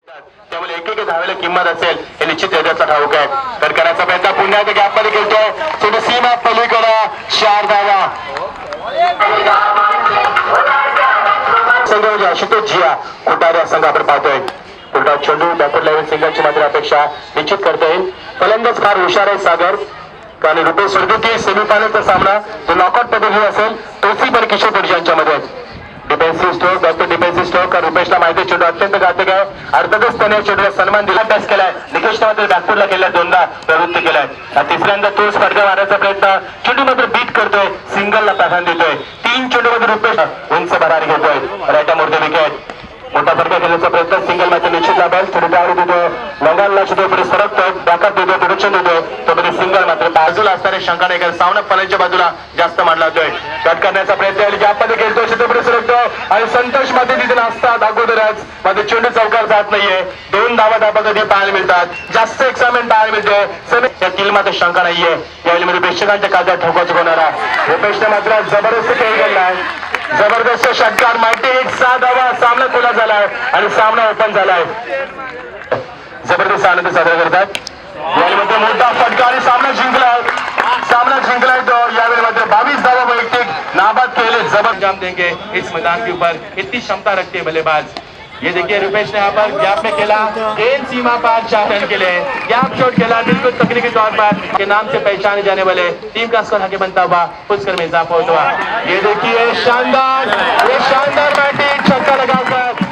त्यामुळे एक धावेला किंमत असेल हे निश्चित त्याचा ठाऊक आहे. तर करायचा प्रयत्न पुन्हा एकदा गॅपमध्ये खेळतोय शेवटी सीमा पलीकडं 4 धावा. संघ म्हणजे आशुतोष जिया कोटारे संघ आपण पाहतोय. पुढचा चेंडू बॅकवर्ड लेव्हल सिंगलची मात्र अपेक्षा निश्चित करता येईल. फलंदाज फार हुशार आहे सागर. कारण रुपेश सरदेती सेमीफायनलचा सामना जो नॉकआउट पद्धतीने असेल तोची पण किशोर पडजी यांच्यामध्ये defensive stroke back to defensive stroke. रुपेशला माहिती चेंडू अत्यंत घातक आहे. अर्थातच त्याने चेंडूला सन्मान दिला. अभ्यास केलाय. निकेशने मात्र बॅकफुटला केला दोनदा प्रवृत्त केलाय. तिसऱ्यांदा तोच फटका मारण्याचा प्रयत्न चेंडू मात्र बीट करतोय. सिंगलला प्राधान्य देतोय. 3 चेंडूमध्ये रुपेश उंच भरारी घेतोय. राईट मोठे विकेट मोठा फटका खेळण्याचा प्रयत्न सिंगल मात्र निश्चित लाभेल. थोडी डावरी देतोय. लंगाला सुद्धा पुढे सरकतोय. बॅकअप देतोय. प्रोटेक्शन देतोय. तो सिंगल मात्र बाजूला असणारे शंका नाही कारण सावना फलंच्या बाजूला जास्त मांडला जातोय. कट करण्याचा प्रयत्न ज्यामध्ये खेळतोय तिथे पुढे सरकतोय आणि संतोष मध्ये तिथे नसतात अगोदरच मध्ये चेंडू चौकार जात नाहीये. 2 धावा कधी पाहायला मिळतात. जास्त एक्साइटमेंट पाहायला मिळते. या किल मात्र शंका नाहीये. यावेळी प्रेक्षकांच्या काळजात ठोकाच होणारा रुपेशने मात्र जबरदस्त खेळ केलाय. जबरदस्त षटकार माहिती 6 धावा सामना खुला झालाय आणि सामना ओपन झालाय. जबरदस्त आनंद साजरा करतात. यावेळी मोठा फटका आणि सामना जिंकलाय. सामना जिंकलाय तो यावेळी मात्र 22 धावा वैयक्तिक नाबाद केले. जबर अंजाम देंगे इस मैदान के ऊपर इतनी क्षमता रखते हैं बल्लेबाज. ये देखिए रुपेश ने यहाँ पर गैप में खेला. गेंद सीमा पार 4 रन के लिए गैप शॉट खेला. बिल्कुल तकनीकी तौर पर के नाम से पहचाने जाने वाले टीम का स्कोर आगे बनता हुआ पुष्कर में इजाफा हुआ. ये देखिए शानदार बैटिंग छक्का लगाकर